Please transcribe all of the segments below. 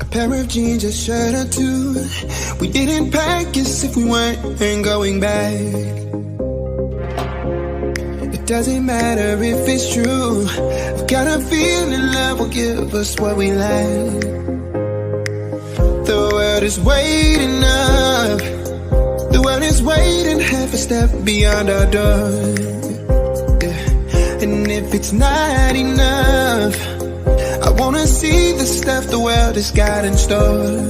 A pair of jeans, a shirt or two. We didn't pack as if we weren't going back. It doesn't matter if it's true. I've got a feeling love will give us what we lack. The world is waiting up. The world is waiting half a step beyond our door. Yeah. And if it's not enough, I wanna see the stuff the world has got in store.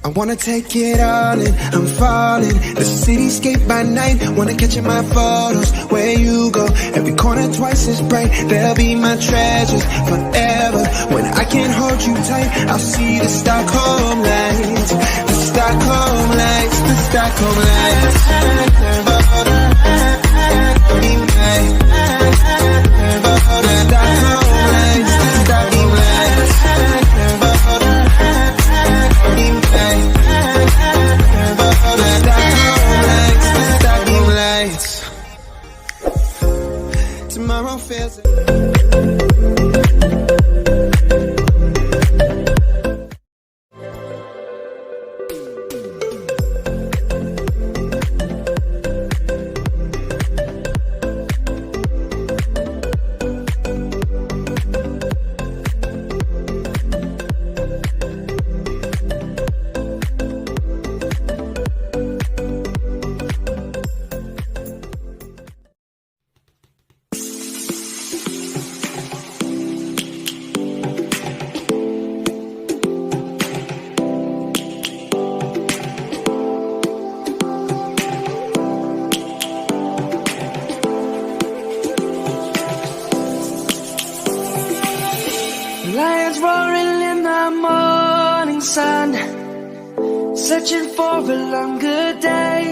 I wanna take it all in, I'm falling. The cityscape by night, wanna catch in my photos. Where you go, every corner twice as bright. They'll be my treasures forever. When I can't hold you tight, I'll see the Stockholm lights. The Stockholm lights, the Stockholm lights. Tomorrow feels lions roaring in the morning sun, searching for a longer day.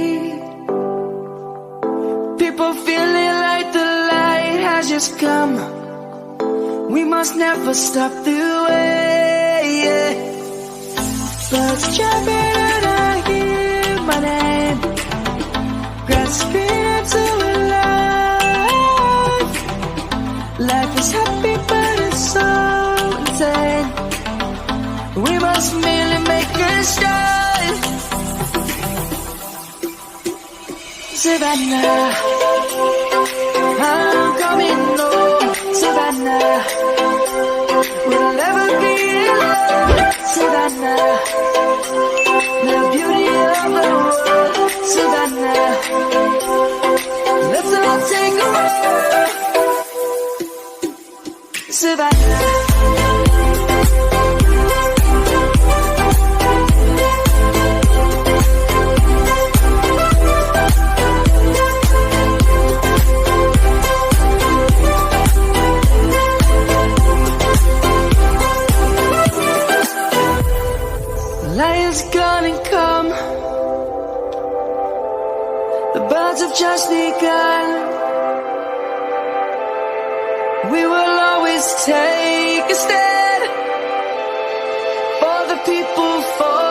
People feeling like the light has just come. We must never stop the way. Birds jumping and I hear my name, grasping into life. Life is happy but it's so insane. We must merely make a start. Savannah, I'm coming home. Savannah, we'll never be alone. Savannah, the beauty of the world. Savannah, let's all take a walk. Savannah. Lion's gonna come. The birds have just begun. We will always take a stand for the people, for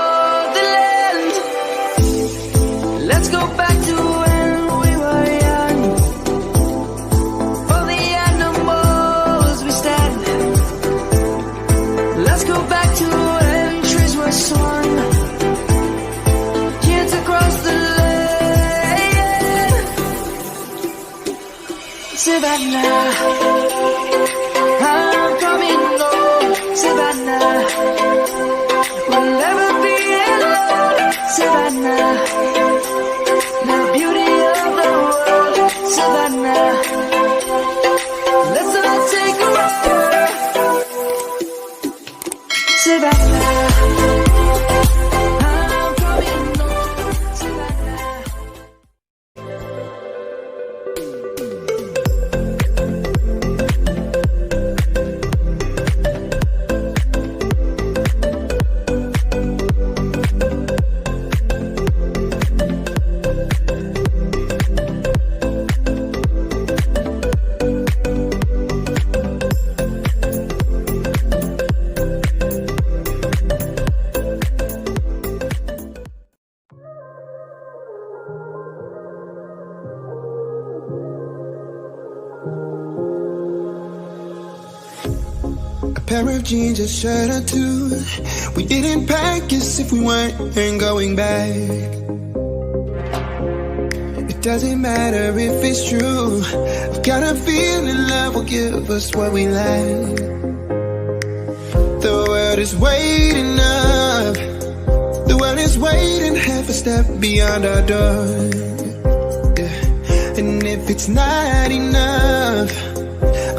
the land. Let's go back to when we were young. For the animals we stand. Let's go back to when trees were swung. Kids across the land. Savannah, I'm coming home. Savannah, we'll never be alone. Savannah, the beauty of the world. Savannah, let's all take a walk. Savannah, I'm coming home. Savannah. pair of jeans, a shirt or two. We didn't pack as if we weren't going back. It doesn't matter if it's true. I've got a feeling love will give us what we like. The world is waiting up. The world is waiting half a step beyond our door. Yeah. And if it's not enough,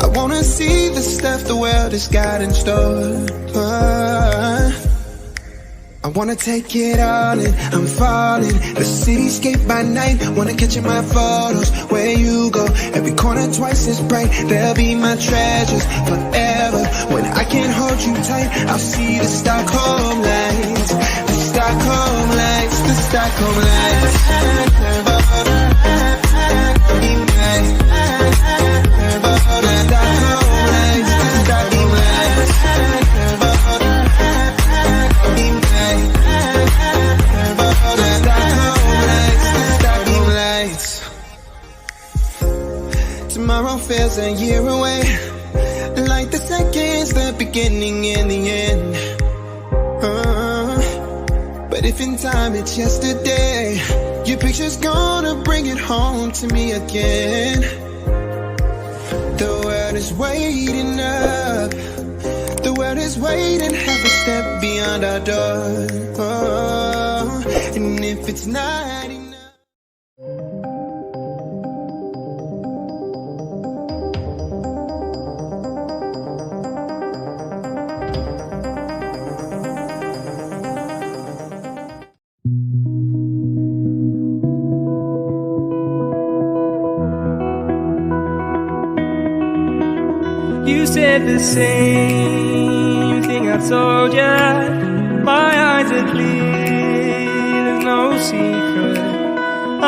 I wanna see the stuff the world has got in store. I wanna take it all in, I'm falling. The cityscape by night, wanna catch in my photos. Where you go, every corner twice as bright. They'll be my treasures forever. When I can't hold you tight, I'll see the Stockholm lights. The Stockholm lights, the Stockholm lights. Tomorrow feels a year away, like the seconds, the beginning and the end. But if in time it's yesterday, your picture's gonna bring it home to me again. The world is waiting up. The world is waiting half a step beyond our door. And if it's not enough, you said the same thing I told ya. My eyes are clear, there's no secret.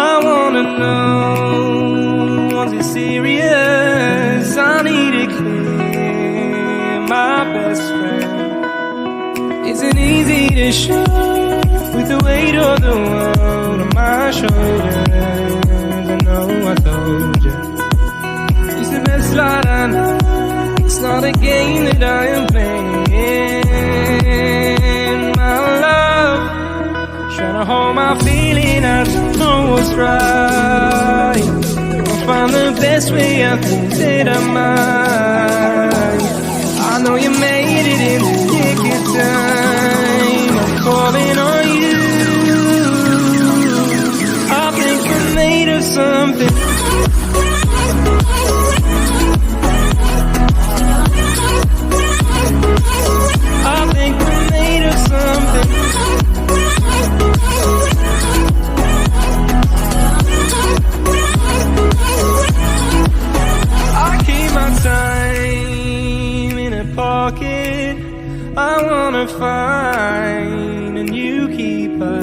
I wanna know, was it serious? I need it clear, my best friend. Isn't easy to show with the weight of the world on my shoulders. I know I told you, it's the best light I know. It's not a game that I am playing, my love. Trying to hold my feeling, I don't know what's right. I'll find the best way, I think that I might. I know you made it in the nick of time. I'm calling on you. I think we're made of something. I wanna find a new keeper.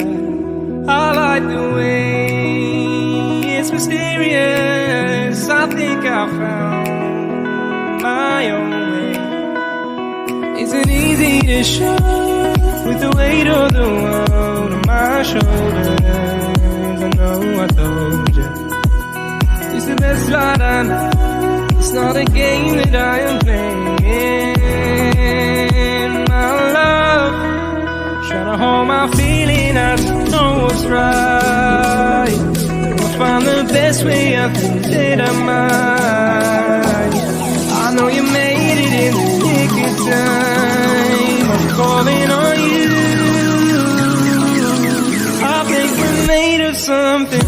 I like the way it's mysterious. I think I found my own way. Isn't easy to show with the weight of the world on my shoulders. I know I told you, it's the best light I know. It's not a game that I am playing, my love. Trying to hold my feeling, I don't know what's right. I'll find the best way, I think that I might. I know you made it in the nick of time. I'm calling on you. I think we're made of something.